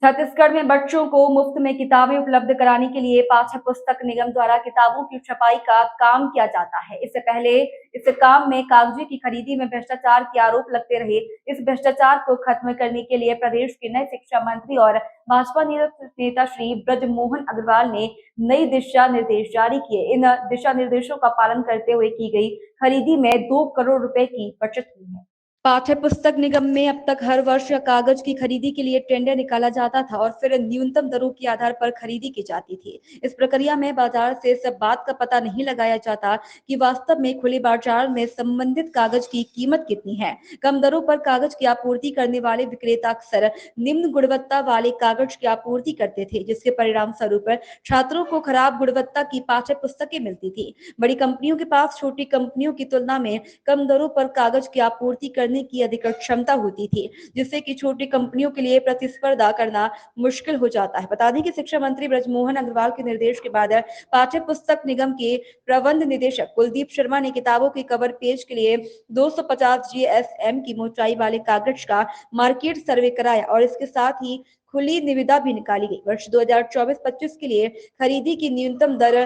छत्तीसगढ़ में बच्चों को मुफ्त में किताबें उपलब्ध कराने के लिए पाठ्य पुस्तक निगम द्वारा किताबों की छपाई का काम किया जाता है। इससे पहले इस काम में कागजी की खरीदी में भ्रष्टाचार के आरोप लगते रहे। इस भ्रष्टाचार को खत्म करने के लिए प्रदेश के नए शिक्षा मंत्री और भाजपा नेता श्री ब्रजमोहन अग्रवाल ने नई दिशा निर्देश जारी किए। इन दिशा निर्देशों का पालन करते हुए की गई खरीदी में 2 करोड़ रुपए की बचत हुई है। पाठ्य पुस्तक निगम में अब तक हर वर्ष कागज की खरीदी के लिए टेंडर निकाला जाता था और फिर न्यूनतम दरों के आधार पर खरीदी की जाती थी। इस प्रक्रिया में बाजार से इस बात का पता नहीं लगाया जाता कि वास्तव में खुले बाजार में संबंधित कागज की कीमत कितनी है। कम दरों पर कागज की आपूर्ति करने वाले विक्रेता अक्सर निम्न गुणवत्ता वाले कागज की आपूर्ति करते थे, जिसके परिणाम स्वरूप छात्रों को खराब गुणवत्ता की पाठ्य पुस्तकें मिलती थी। बड़ी कंपनियों के पास छोटी कंपनियों की तुलना में कम दरों पर कागज की आपूर्ति करने की अधिक क्षमता होती थी, जिससे कि छोटी कंपनियों के लिए प्रतिस्पर्धा करना मुश्किल हो जाता है। बता दें कि शिक्षा मंत्री ब्रजमोहन अग्रवाल के निर्देश के बाद पाठ्य पुस्तक निगम के प्रबंध निदेशक कुलदीप शर्मा ने किताबों के कवर पेज के लिए 250 GSM की मोटाई वाले कागज का मार्केट सर्वे कराया और इसके साथ ही खुली निविदा भी निकाली गई। वर्ष 2024-25 के लिए खरीदी की न्यूनतम दर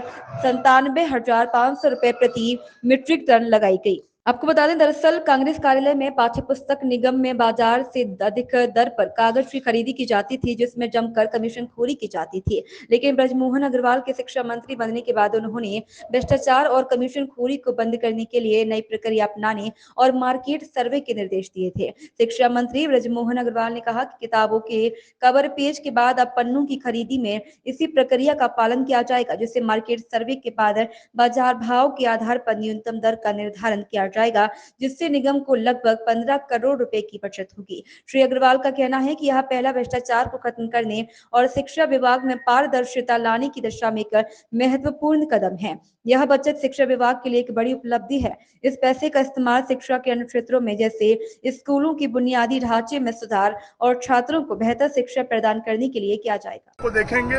97,500 रुपए प्रति मीट्रिक टन लगाई गई। आपको बता दें, दरअसल कांग्रेस कार्यालय में पाठ्य पुस्तक निगम में बाजार से अधिक दर पर कागज की खरीदी की जाती थी, जिसमें जमकर कमीशन खोरी की जाती थी। लेकिन ब्रजमोहन अग्रवाल के शिक्षा मंत्री बनने के बाद उन्होंने भ्रष्टाचार और कमीशन खोरी को बंद करने के लिए नई प्रक्रिया अपनाने और मार्केट सर्वे के निर्देश दिए थे। शिक्षा मंत्री ब्रजमोहन अग्रवाल ने कहा कि किताबों के कवर पेज के बाद अब पन्नों की खरीदी में इसी प्रक्रिया का पालन किया जाएगा, जिससे मार्केट सर्वे के बाद बाजार भाव के आधार पर न्यूनतम दर का निर्धारण किया जाएगा, जिससे निगम को लगभग 15 करोड़ रुपए की बचत होगी। श्री अग्रवाल का कहना है कि यह पहला भ्रष्टाचार को खत्म करने और शिक्षा विभाग में पारदर्शिता लाने की दिशा में एक महत्वपूर्ण कदम है। यह बचत शिक्षा विभाग के लिए एक बड़ी उपलब्धि है। इस पैसे का इस्तेमाल शिक्षा के अन्य क्षेत्रों में जैसे स्कूलों की बुनियादी ढांचे में सुधार और छात्रों को बेहतर शिक्षा प्रदान करने के लिए किया जाएगा। को देखेंगे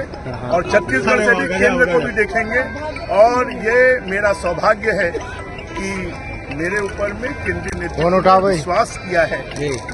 और छत्तीसगढ़ से भी केंद्र को भी देखेंगे और ये मेरा सौभाग्य है कि मेरे ऊपर में केंद्रीय नेतृत्व ने विश्वास किया है,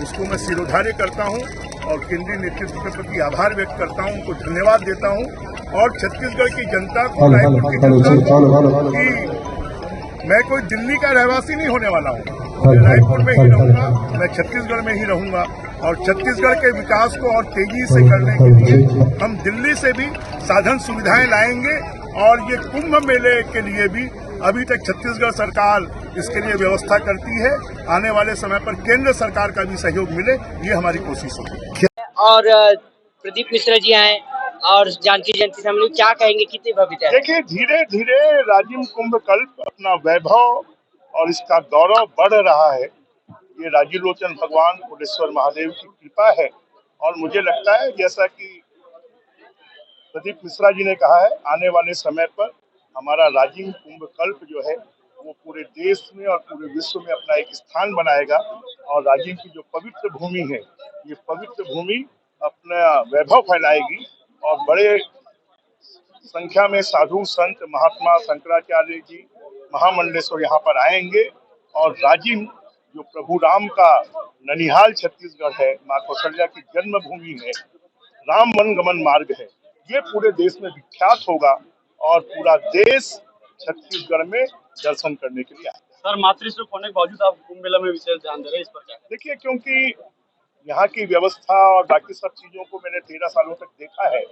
उसको मैं सिरोधार्य करता हूं और केंद्रीय नेतृत्व के प्रति आभार व्यक्त करता हूं, उनको धन्यवाद देता हूं और छत्तीसगढ़ की जनता को, रायपुर की जनता को कि मैं कोई दिल्ली का रहवासी नहीं होने वाला हूं। मैं रायपुर में ही रहूंगा, मैं छत्तीसगढ़ में ही रहूंगा और छत्तीसगढ़ के विकास को और तेजी से करने के लिए हम दिल्ली से भी साधन सुविधाएं लाएंगे और ये कुंभ मेले के लिए भी अभी तक छत्तीसगढ़ सरकार इसके लिए व्यवस्था करती है। आने वाले समय पर केंद्र सरकार का भी सहयोग मिले, ये हमारी कोशिश होगी। और प्रदीप मिश्रा जी आए और जानकी जयंती से हम लोग क्या कहेंगे, कितनी भव्यता है? देखिए, धीरे धीरे राजिम कुंभ कल्प अपना वैभव और इसका गौरव बढ़ रहा है। ये राजीव लोचन भगवान कोटेश्वर महादेव की कृपा है और मुझे लगता है जैसा कि प्रदीप मिश्रा जी ने कहा है, आने वाले समय पर हमारा राजिम कुंभ कल्प जो है वो पूरे देश में और पूरे विश्व में अपना एक स्थान बनाएगा और राजिम की जो पवित्र भूमि है, ये पवित्र भूमि अपना वैभव फैलाएगी और बड़े संख्या में साधु संत महात्मा शंकराचार्य जी महामंडलेश्वर यहाँ पर आएंगे और राजिम जो प्रभु राम का ननिहाल छत्तीसगढ़ है, माँ कौशल्या की जन्मभूमि है, राम वन गमन मार्ग है, ये पूरे देश में विख्यात होगा और पूरा देश छत्तीसगढ़ में दर्शन करने के लिए आएगा। सर, मातृश्व होने के बावजूद आप कुंभ मेला में विशेष ध्यान दे रहे हैं, इस पर क्या? देखिए, क्योंकि यहाँ की व्यवस्था और बाकी सब चीजों को मैंने 13 सालों तक देखा है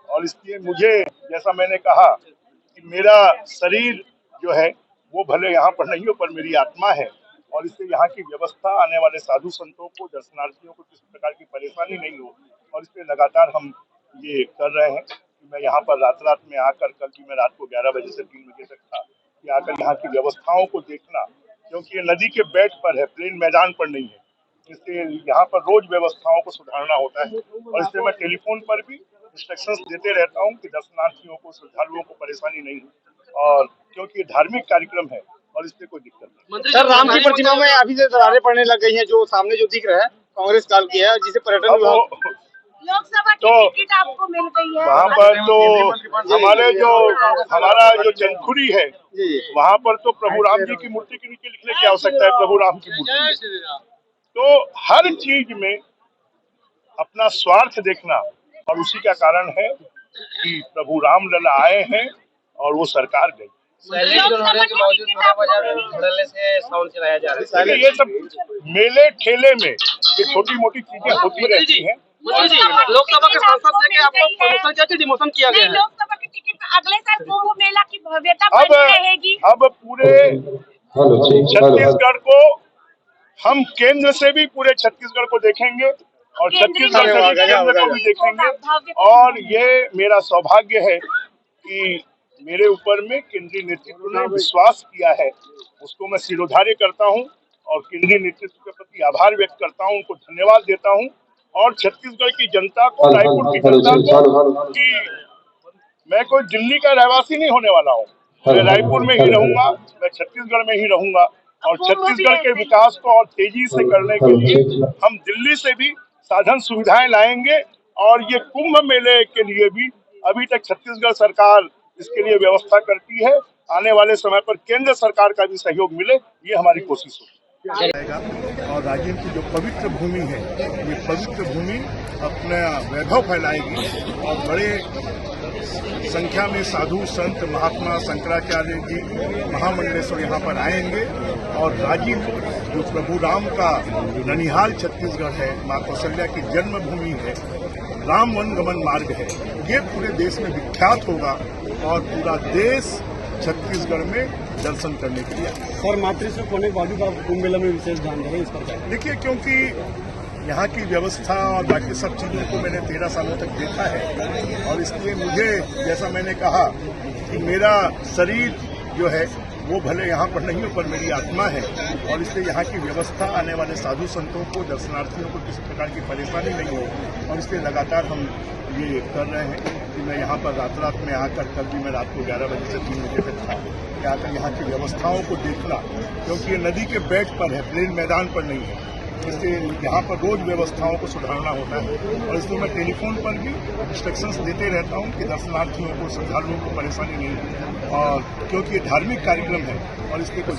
और इसलिए मुझे, जैसा मैंने कहा कि मेरा शरीर जो है वो भले यहाँ पर नहीं हो पर मेरी आत्मा है और इससे यहाँ की व्यवस्था, आने वाले साधु संतों को, दर्शनार्थियों को किसी प्रकार की परेशानी नहीं हो और इसलिए लगातार हम ये कर रहे हैं कि मैं यहाँ पर रात में आकर, कल भी मैं रात को 11 बजे से 3 बजे तक था कि आकर यहाँ की व्यवस्थाओं को देखना, क्योंकि ये नदी के बेट पर है, प्लेन मैदान पर नहीं है, इसलिए यहाँ पर रोज व्यवस्थाओं को सुधारना होता है और इसलिए मैं टेलीफोन पर भी इंस्ट्रक्शंस देते रहता हूँ कि दर्शनार्थियों को, श्रद्धालुओं को परेशानी नहीं हो और क्योंकि ये धार्मिक कार्यक्रम है और इससे कोई दिक्कत नहीं। सर, राम की प्रतिमा में अभी से दरारें पड़ने लग गई हैं, जो सामने जो दिख रहा है कांग्रेस काल की है, जिसे पर्यटन विभाग लोकसभा की टिकट आपको मिल गई है। वहाँ पर तो हमारा जो चंदखुरी है वहाँ पर तो प्रभु राम जी की मूर्ति के नीचे लिखने की आवश्यकता है, प्रभु राम की मूर्ति। तो हर चीज में अपना स्वार्थ देखना और उसी का कारण है कि प्रभु रामलला आए हैं और वो सरकार गई। लोकसभा के टिकट आपको मिली? से साउंड चलाया जा रहा है। देखिए, ये सब मेले ठेले में ये छोटी मोटी चीजें होती रहती हैं। लोकसभा के सांसद देके आपको प्रमोशन क्या डिमोशन किया गया है? लोकसभा के टिकट अगले साल कुंभ मेला की भव्यता बनी रहेगी। अब पूरे छत्तीसगढ़ को हम केंद्र से भी पूरे छत्तीसगढ़ को देखेंगे और छत्तीसगढ़ से भी केंद्र को भी देखेंगे। और ये मेरा सौभाग्य है कि मेरे ऊपर में केंद्रीय नेतृत्व ने विश्वास किया है, उसको मैं सिरोधार्य करता हूं और केंद्रीय नेतृत्व के प्रति आभार व्यक्त करता हूं, उनको धन्यवाद देता हूं। और छत्तीसगढ़ की जनता को, रायपुर की जनता को, कि मैं कोई दिल्ली का रहवासी नहीं होने वाला हूं, मैं रायपुर में ही रहूंगा, मैं छत्तीसगढ़ में ही रहूंगा। और छत्तीसगढ़ के विकास को और तेजी से करने के लिए हम दिल्ली से भी साधन सुविधाएं लाएंगे। और ये कुंभ मेले के लिए भी अभी तक छत्तीसगढ़ सरकार इसके लिए व्यवस्था करती है। आने वाले समय पर केंद्र सरकार का भी सहयोग मिले, ये हमारी कोशिश होगी। और राजिम की जो पवित्र भूमि है, ये पवित्र भूमि अपना वैभव फैलाएगी और बड़े संख्या में साधु संत महात्मा शंकराचार्य जी महामंडलेश्वर यहाँ पर आएंगे। और राजिम जो प्रभु राम का ननिहाल छत्तीसगढ़ है, माँ कौशल्या की जन्मभूमि है, राम वन गमन मार्ग है, ये पूरे देश में विख्यात होगा और पूरा देश छत्तीसगढ़ में दर्शन करने के लिए। सर, मातृत्व होने के बाद आप कुंभ मेला में विशेष ध्यान दें इस पर? देखिए, क्योंकि यहाँ की व्यवस्था और बाकी सब चीज़ों को मैंने 13 सालों तक देखा है और इसलिए मुझे, जैसा मैंने कहा कि मेरा शरीर जो है वो भले यहाँ पर नहीं हो पर मेरी आत्मा है। और इसलिए यहाँ की व्यवस्था, आने वाले साधु संतों को, दर्शनार्थियों को किसी प्रकार की परेशानी नहीं हो। और इसलिए लगातार हम ये कर रहे हैं कि मैं यहाँ पर रात में आकर, कल भी मैं रात को 11 बजे से 3 बजे तक था, कि आकर यहाँ की व्यवस्थाओं को देखना, क्योंकि ये नदी के बेट पर है, प्लेन मैदान पर नहीं है। इसलिए यहाँ पर रोज व्यवस्थाओं को सुधारना होता है। और इसलिए मैं टेलीफोन पर भी इंस्ट्रक्शंस देते रहता हूँ कि दर्शनार्थियों को, श्रद्धालुओं को परेशानी नहीं हो, और क्योंकि ये धार्मिक कार्यक्रम है और इसलिए कोई